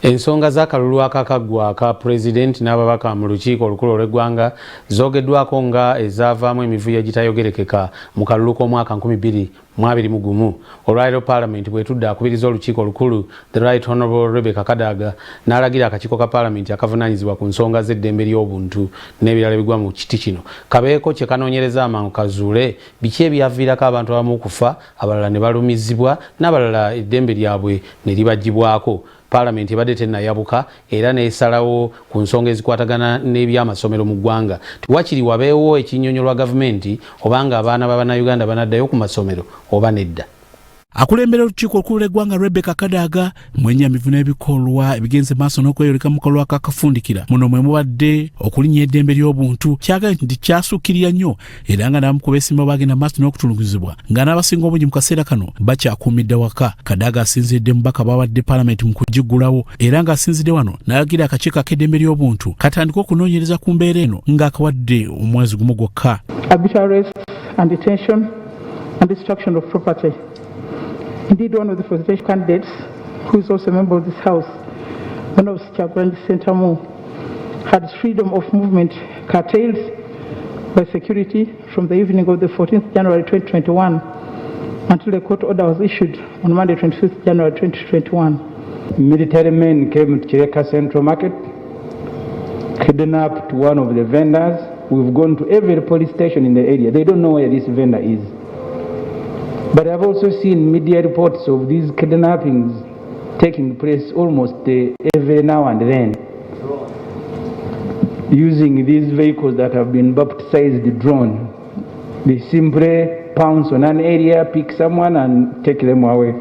Ensonga z'akalulu akakaggwa aka President n'ababaka mu lukiiko olukulu olw'eggwanga zoogeddwako nga ezaavaamu emivuyo egitayogerekeka mu kalulu k'omwaka 2021. Olwaleero Paalamenti bw'etudde akubiriza olukiiko olukulu the Right Honourable Rebecca Kadaga n'alagira akakiiko ka Paalamenti akavunaanyizibwa ku nsonga z'eddembe ly'obuntu n'ebirala ebigwa mu kiti kino kabeeko kye kanoonyereza amangu kazuule biki ebyaviirako abantu abamu okufa, abalala ne balumizibwa n'abalala eddembe lyabwe ne libagibwako. Paalamenti ebadde tennayabuka era n'esalawo ku nsonga ezikwatagana n'ebyamasomero mu ggwanga. Tiwakiri wabeewo ekinnyonnyo gavumenti obanga abaana b'Abannayuganda banaddayo ku masomero oba nedda. Akulembera olukiiko olukulu lw'eggwanga Rebecca Kadaga mwennyamivu n'ebikolwa ebigenze maaso n'okweyoleka mu kalulu akakafundikira muno mwe mubadde okulinnya eddembe ly'obuntu kyagambye nti kyasuukirira nnyo era nga n'abamu ku beesimbawo bagenda maaso n'okutulunguzibwa nga n'abasinga obungi mu kaseera kano bakyakuumidde waka. Kadaga asinzidde mubaka bawadde Paalamenti mu kugiggulawo era ng'asinzidde wano n'alagira akakiiko ak'eddembe ly'obuntu katandika okunoonyereza ku mbeera eno ng'akawadde omwezi gumu gwokka. Arbitrary arrest and detention and destruction of property. Indeed, one of the presidential candidates, who is also a member of this House, one of Kyagulanyi Ssentamu, had freedom of movement curtailed by security from the evening of the 14th January 2021 until a court order was issued on Monday 25th January 2021. Military men came to Kireka Central Market, kidnapped one of the vendors. We've gone to every police station in the area. They don't know where this vendor is. But I've also seen media reports of these kidnappings taking place almost every now and then, using these vehicles that have been baptized drone. They simply pounce on an area, pick someone and take them away.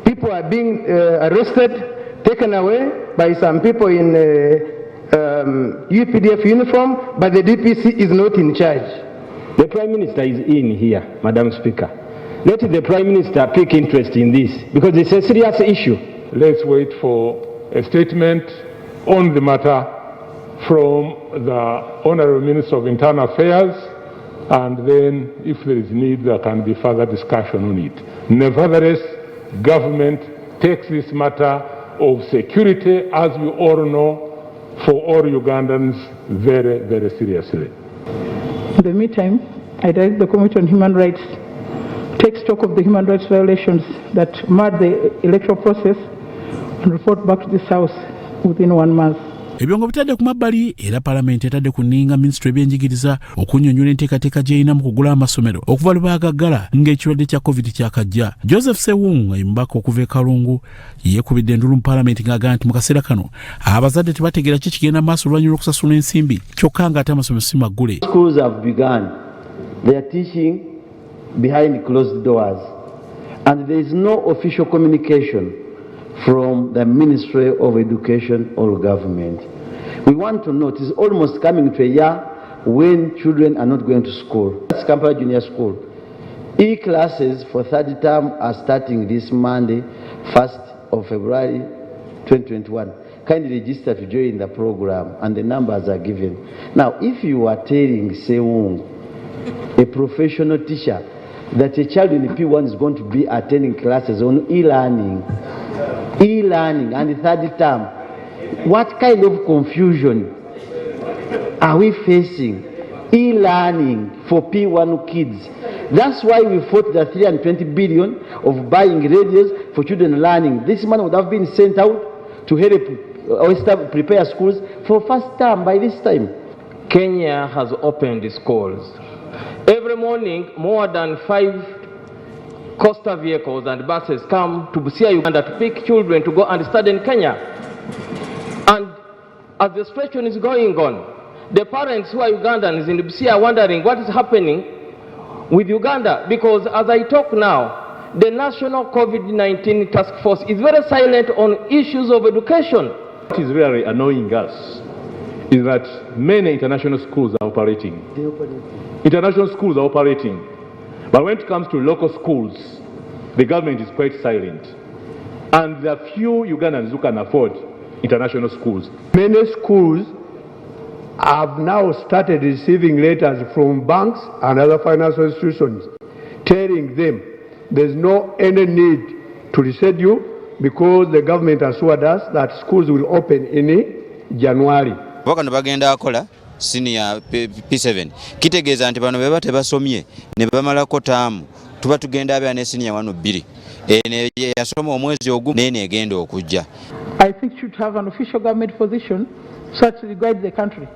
People are being arrested, taken away by some people in UPDF uniform, but the DPC is not in charge. The Prime Minister is in here, Madam Speaker. Let the Prime Minister take interest in this because it's a serious issue. Let's wait for a statement on the matter from the Honourable Minister of Internal Affairs, and then if there is need there can be further discussion on it. Nevertheless, government takes this matter of security, as we all know, for all Ugandans very, very seriously. In the meantime, I direct the Committee on Human Rights take stock of the human rights violations that marred the electoral process and report back to this House within 1 month. Ebyongo bitadde ku mabbali era Paalamenti etadde ku nninga Minisitule y'ebyenjigiriza okunnyonnyola enteekateeka gy'erina mu kugula amasomero okuva lwe baagaggala ng'ekirwadde kya COVID kyakajja. Joseph Sewungu omubaka okuva e Kalungu yeekubidde endulu mu Paalamenti ng'agamba nti mu kaseera kano abazadde tebategeera ki kigenda maaso oluvannyuma lw'okusasula ensimbi kyokka ng'ate amasomero si maggule. Schools have begun. They are teaching behind closed doors, and there is no official communication from the Ministry of Education or government. We want to know, it is almost coming to a year when children are not going to school. That's Kampala Junior School. E-classes for third term are starting this Monday, 1st of February 2021. Kindly register to join the program, and the numbers are given. Now, if you are telling Sewung, a professional teacher, that a child in the P1 is going to be attending classes on e-learning and the third term, what kind of confusion are we facing? E-learning for P1 kids. That's why we fought the 320 billion of buying radios for children learning. This money would have been sent out to help prepare schools for first term by this time. Kenya has opened schools. Every morning, more than 5 coaster vehicles and buses come to Busia, Uganda to pick children to go and study in Kenya. And as the situation is going on, the parents who are Ugandans in Busia are wondering what is happening with Uganda, because as I talk now, the National COVID-19 Task Force is very silent on issues of education. What is really annoying us is that many international schools are operating. International schools are operating. But when it comes to local schools, the government is quite silent. And there are few Ugandans who can afford international schools. Many schools have now started receiving letters from banks and other financial institutions telling them there's no any need to reschedule because the government assured us that schools will open in January. Wakano bagenda akola senior P7 kitegeeza nti bano beba tebasomye ne bamalako taamu tuba tugenda abya ne senior 1 2 ene yasoma omwezi ogumu nene egenda okujja. I think should have an official government position such to guide the country.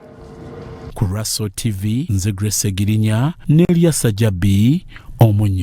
Ku Russell TV nze Grace Girinya ne Asabye Omunyo.